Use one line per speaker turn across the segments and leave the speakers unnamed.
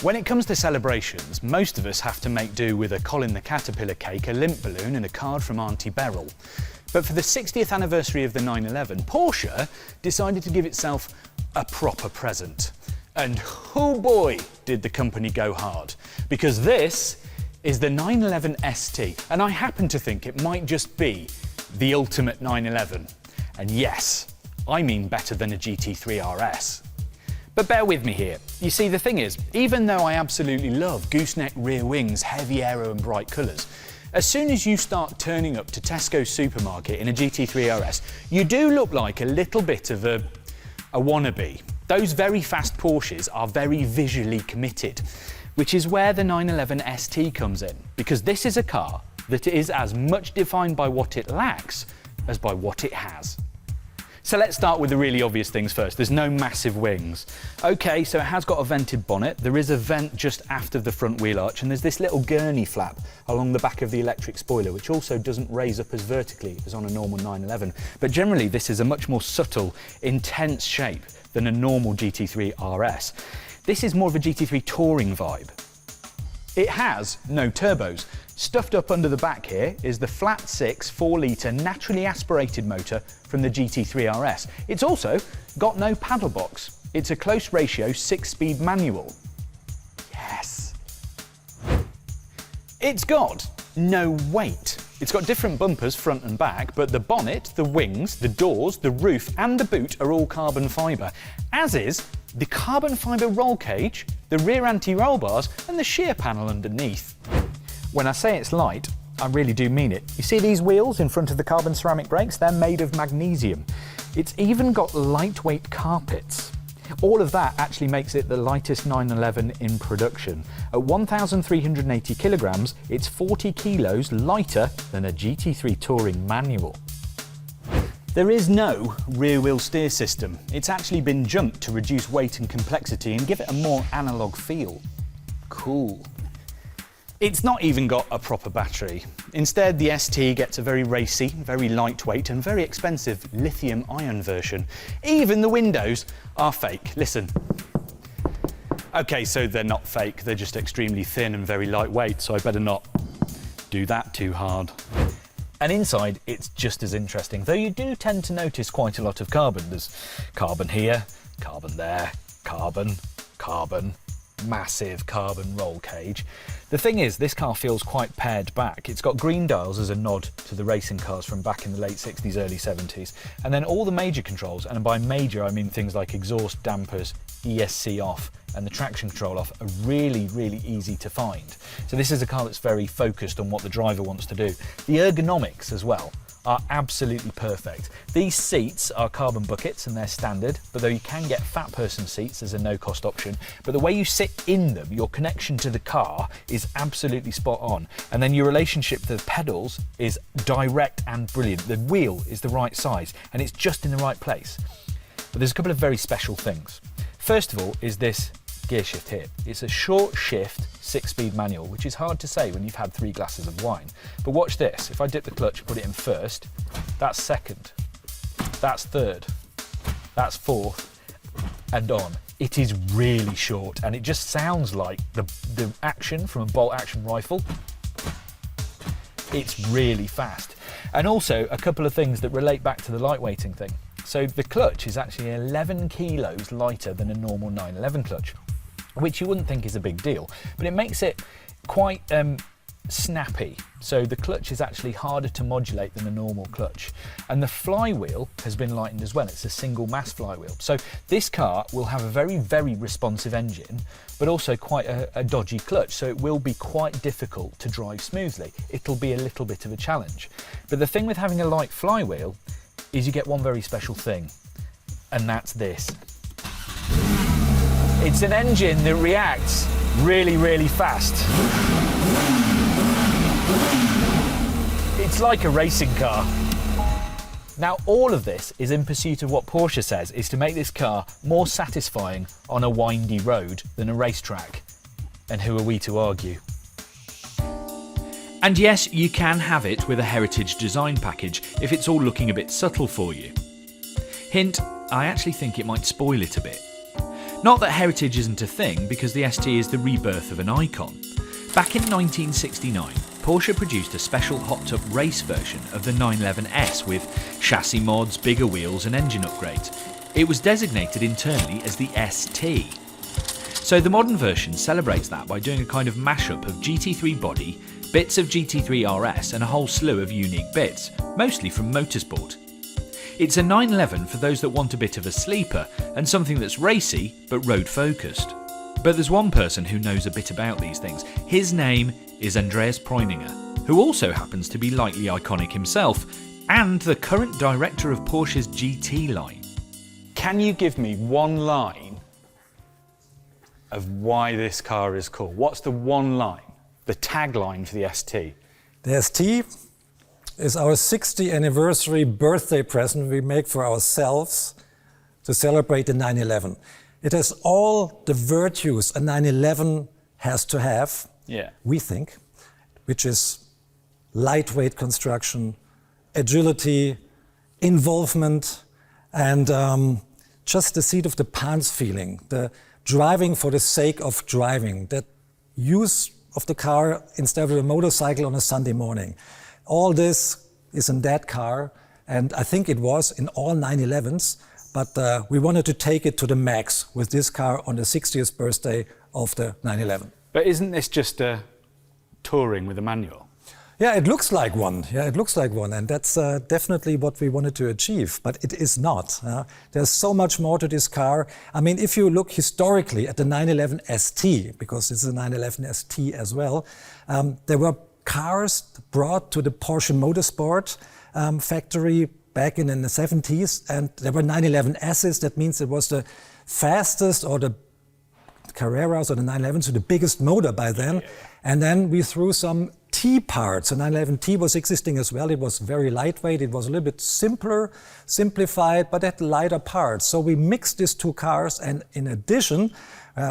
When it comes to celebrations, most of us have to make do with a Colin the Caterpillar cake, a limp balloon and a card from Auntie Beryl. But for the 60th anniversary of the 911, Porsche decided to give itself a proper present. And oh boy, did the company go hard. Because this is the 911 ST, and I happen to think it might just be the ultimate 911. And yes, I mean better than a GT3 RS. But bear with me here. You see, the thing is, even though I absolutely love gooseneck rear wings, heavy aero and bright colours, as soon as you start turning up to Tesco's supermarket in a GT3 RS, you do look like a little bit of a wannabe. Those very fast Porsches are very visually committed, which is where the 911 ST comes in, because this is a car that is as much defined by what it lacks as by what it has. So let's start with the really obvious things first. There's no massive wings. Okay, so it has got a vented bonnet. There is a vent just after the front wheel arch, and there's this little Gurney flap along the back of the electric spoiler, which also doesn't raise up as vertically as on a normal 911. But generally, this is a much more subtle, intense shape than a normal GT3 RS. This is more of a GT3 Touring vibe. It has no turbos. Stuffed up under the back here is the flat 6 4-litre naturally aspirated motor from the GT3 RS. It's also got no paddle box. It's a close ratio 6-speed manual. Yes. It's got no weight. It's got different bumpers front and back, but the bonnet, the wings, the doors, the roof and the boot are all carbon fibre, as is the carbon fibre roll cage, the rear anti-roll bars and the shear panel underneath. When I say it's light, I really do mean it. You see these wheels in front of the carbon ceramic brakes? They're made of magnesium. It's even got lightweight carpets. All of that actually makes it the lightest 911 in production. At 1,380 kilograms, it's 40 kilos lighter than a GT3 Touring manual. There is no rear wheel steer system. It's actually been junked to reduce weight and complexity and give it a more analog feel. Cool. It's not even got a proper battery. Instead, the ST gets a very racy, very lightweight and very expensive lithium-ion version. Even the windows are fake. Listen. Okay, so they're not fake, they're just extremely thin and very lightweight, so I better not do that too hard. And inside, it's just as interesting, though you do tend to notice quite a lot of carbon. There's carbon here, carbon there, carbon, carbon, massive carbon roll cage. The thing is, this car feels quite pared back. It's got green dials as a nod to the racing cars from back in the late 60s, early 70s. And then all the major controls, and by major I mean things like exhaust, dampers, ESC off and the traction control off, are really, really easy to find. So this is a car that's very focused on what the driver wants to do. The ergonomics as well are absolutely perfect. These seats are carbon buckets and they're standard, but though you can get fat person seats as a no-cost option, but the way you sit in them, your connection to the car is absolutely spot on. And then your relationship to the pedals is direct and brilliant. The wheel is the right size and it's just in the right place. But there's a couple of very special things. First of all is this gear shift here. It's a short shift 6-speed manual, which is hard to say when you've had 3 glasses of wine. But watch this, if I dip the clutch, put it in first, that's second, that's third, that's fourth, and on. It is really short and it just sounds like the action from a bolt action rifle. It's really fast. And also a couple of things that relate back to the lightweighting thing. So the clutch is actually 11 kilos lighter than a normal 911 clutch, which you wouldn't think is a big deal, but it makes it quite snappy. So the clutch is actually harder to modulate than a normal clutch. And the flywheel has been lightened as well. It's a single mass flywheel. So this car will have a very, very responsive engine, but also quite a dodgy clutch. So it will be quite difficult to drive smoothly. It'll be a little bit of a challenge. But the thing with having a light flywheel is you get one very special thing, and that's this. It's an engine that reacts really, really fast. It's like a racing car. Now, all of this is in pursuit of what Porsche says is to make this car more satisfying on a windy road than a racetrack. And who are we to argue? And yes, you can have it with a heritage design package if it's all looking a bit subtle for you. Hint, I actually think it might spoil it a bit.
Not that heritage isn't a thing, because the ST is the rebirth of an icon. Back in 1969, Porsche produced a special hot-tub race version of the 911S with chassis mods, bigger wheels and engine upgrades. It was designated internally as the ST. So the modern version celebrates that by doing a kind of mashup of GT3 body, bits of GT3 RS and a whole slew of unique bits, mostly from motorsport. It's a 911 for those that want a bit of a sleeper and something that's racy but road focused. But there's one person who knows a bit about these things. His name is Andreas Preuninger, who also happens to be lightly iconic himself and the current director of Porsche's GT line.
Can you give me one line of why this car is cool? What's the one line, the tagline for the ST?
The ST is our 60th anniversary birthday present we make for ourselves to celebrate the 911. It has all the virtues a 911 has to have, we think, which is lightweight construction, agility, involvement, and just the seat of the pants feeling, the driving for the sake of driving, that use of the car instead of a motorcycle on a Sunday morning. All this is in that car, and I think it was in all 911s, but we wanted to take it to the max with this car on the 60th birthday of the 911.
But isn't this just a Touring with a manual?
Yeah, it looks like one. Yeah, it looks like one, and that's definitely what we wanted to achieve, but it is not. There's so much more to this car. I mean, if you look historically at the 911 ST, because it's a 911 ST as well, there were cars brought to the Porsche Motorsport factory back in the 70s, and there were 911Ss. That means it was the fastest, or the Carreras or the 911s with the biggest motor by then. And then we threw some T parts. The 911T was existing as well. It was very lightweight. It was a little bit simpler, simplified, but had lighter parts. So we mixed these two cars, and in addition,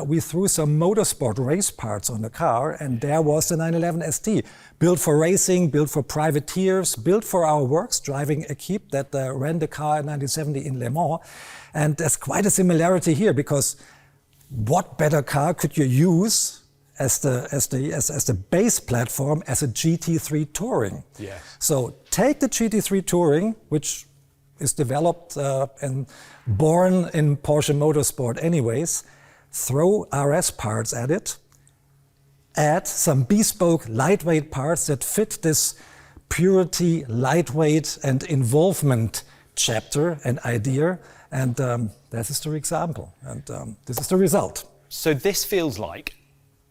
we threw some motorsport race parts on the car, and there was the 911 ST, built for racing, built for privateers, built for our works driving equipe that ran the car in 1970 in Le Mans. And there's quite a similarity here, because what better car could you use as the base platform as a GT3 Touring?
Yes.
So take the GT3 Touring, which is developed and born in Porsche Motorsport anyways, throw RS parts at it, add some bespoke lightweight parts that fit this purity, lightweight and involvement chapter and idea, and that is the example, and this is the result.
So this feels like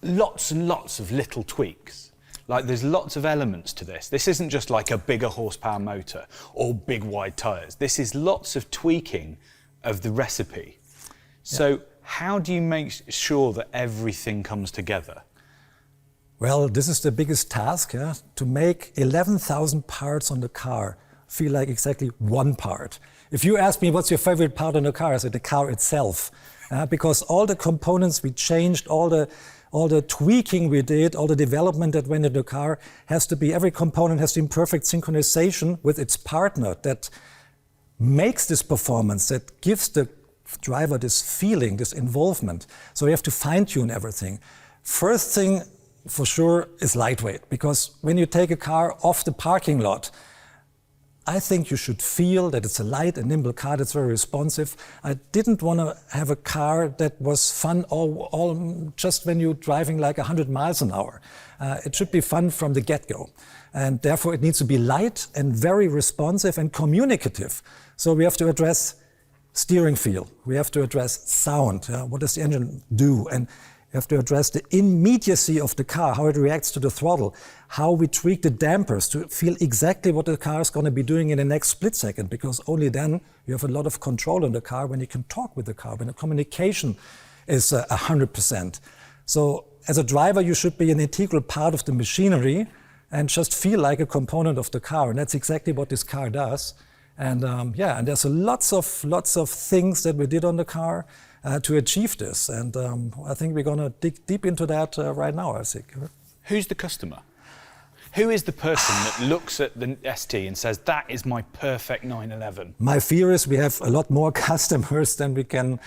lots and lots of little tweaks. Like there's lots of elements to this. This isn't just like a bigger horsepower motor or big wide tyres. This is lots of tweaking of the recipe. So how do you make sure that everything comes together?
Well, this is the biggest task, to make 11,000 parts on the car feel like exactly one part. If you ask me what's your favorite part on the car, I say the car itself. Because all the components we changed, all the tweaking we did, all the development that went into the car has to be, every component has to be in perfect synchronization with its partner that makes this performance, that gives the driver this feeling, this involvement. So you have to fine-tune everything. First thing for sure is lightweight, because when you take a car off the parking lot, I think you should feel that it's a light and nimble car that's very responsive. I didn't want to have a car that was fun all just when you're driving like 100 miles an hour. It should be fun from the get-go. And therefore it needs to be light and very responsive and communicative. So we have to address steering feel. We have to address sound. What does the engine do? And we have to address the immediacy of the car, how it reacts to the throttle, how we tweak the dampers to feel exactly what the car is going to be doing in the next split second, because only then you have a lot of control on the car when you can talk with the car, when the communication is 100%. So as a driver, you should be an integral part of the machinery and just feel like a component of the car. And that's exactly what this car does. And and there's lots of things that we did on the car to achieve this. And I think we're going to dig deep into that right now, I think.
Who's the customer? Who is the person that looks at the ST and says, that is my perfect 911?
My fear is we have a lot more customers than we can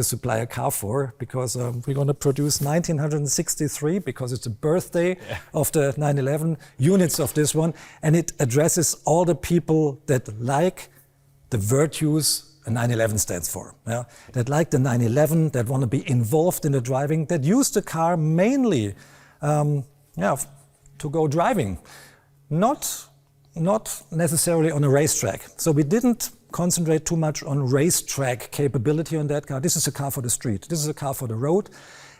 supply a car for, because we're going to produce 1963, because it's the birthday of the 911, units of this one, and it addresses all the people that like the virtues a 911 stands for. Yeah? That like the 911, that want to be involved in the driving, that use the car mainly to go driving, not necessarily on a racetrack. So we didn't concentrate too much on racetrack capability on that car. This is a car for the street. This is a car for the road,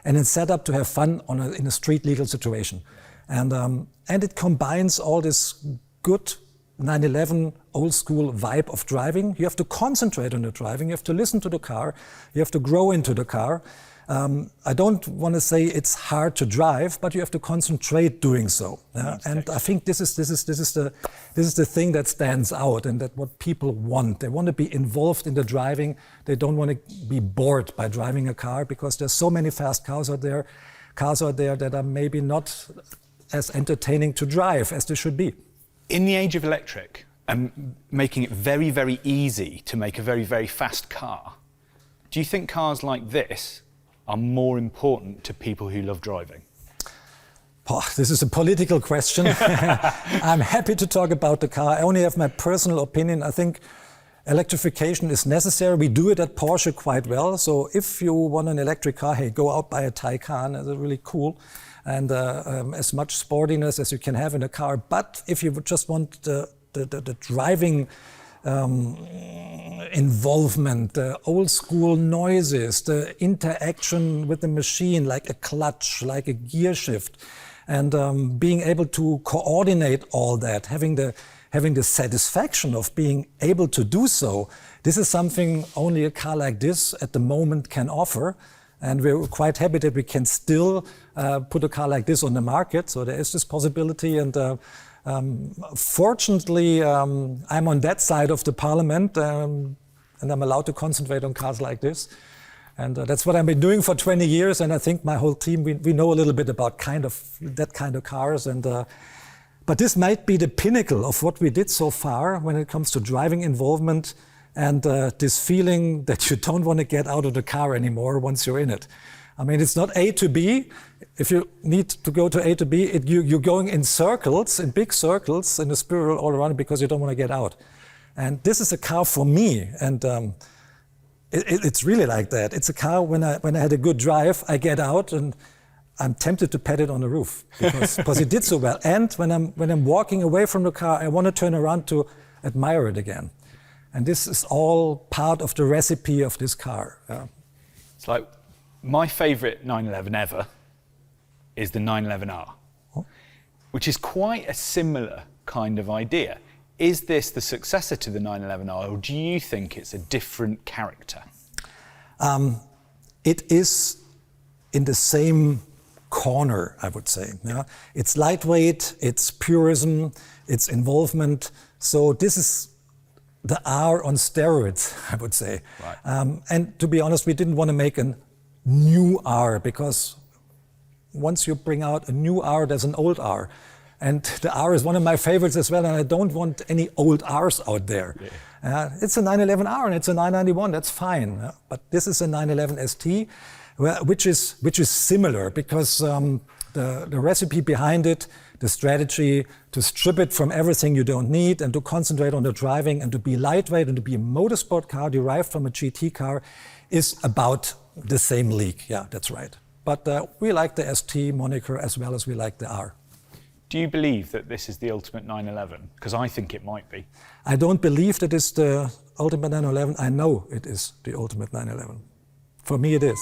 and it's set up to have fun in a street legal situation. And it combines all this good 911 old school vibe of driving. You have to concentrate on the driving. You have to listen to the car. You have to grow into the car. I don't want to say it's hard to drive, but you have to concentrate doing so. And I think this is the thing that stands out, and that what people want. They want to be involved in the driving. They don't want to be bored by driving a car, because there's so many fast cars out there that are maybe not as entertaining to drive as they should be.
In the age of electric, and making it very, very easy to make a very, very fast car, do you think cars like this are more important to people who love driving?
Oh, this is a political question. I'm happy to talk about the car. I only have my personal opinion. I think electrification is necessary. We do it at Porsche quite well. So if you want an electric car, hey, go out, buy a Taycan. It's really cool. And as much sportiness as you can have in a car. But if you just want the driving involvement, the old school noises, the interaction with the machine, like a clutch, like a gear shift, and being able to coordinate all that, having the satisfaction of being able to do so, this is something only a car like this at the moment can offer. And we're quite happy that we can still put a car like this on the market. So there is this possibility, and fortunately, I'm on that side of the parliament, and I'm allowed to concentrate on cars like this. And that's what I've been doing for 20 years. And I think my whole team, we know a little bit about that kind of cars. And but this might be the pinnacle of what we did so far when it comes to driving involvement, and this feeling that you don't want to get out of the car anymore once you're in it. I mean, it's not A to B. If you need to go to A to B, you're going in circles, in big circles, in a spiral all around, because you don't want to get out. And this is a car for me, and it's really like that. It's a car, when I had a good drive, I get out and I'm tempted to pat it on the roof, because it did so well. And when I'm walking away from the car, I want to turn around to admire it again. And this is all part of the recipe of this car.
It's like, my favourite 911 ever is the 911R, which is quite a similar kind of idea. Is this the successor to the 911R, or do you think it's a different character?
It is in the same corner, I would say. Yeah? It's lightweight, it's purism, it's involvement. So this is the R on steroids, I would say. Right. And to be honest, we didn't want to make a new R, because once you bring out a new R, there's an old R. And the R is one of my favorites as well, and I don't want any old Rs out there. Yeah. It's a 911R and it's a 991, that's fine. But this is a 911 ST, which is similar, because the recipe behind it, the strategy to strip it from everything you don't need and to concentrate on the driving and to be lightweight and to be a motorsport car derived from a GT car, is about the same league. Yeah, that's right. But we like the ST moniker as well as we like the R.
Do you believe that this is the ultimate 911? Because I think it might be.
I don't believe that it's the ultimate 911. I know it is the ultimate 911. For me, it is.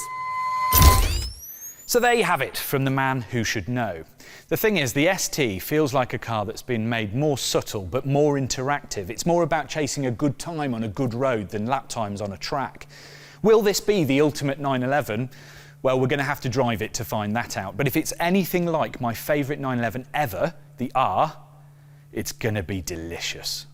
So there you have it, from the man who should know. The thing is, the ST feels like a car that's been made more subtle but more interactive. It's more about chasing a good time on a good road than lap times on a track. Will this be the ultimate 911? Well, we're going to have to drive it to find that out. But if it's anything like my favourite 911 ever, the R, it's going to be delicious.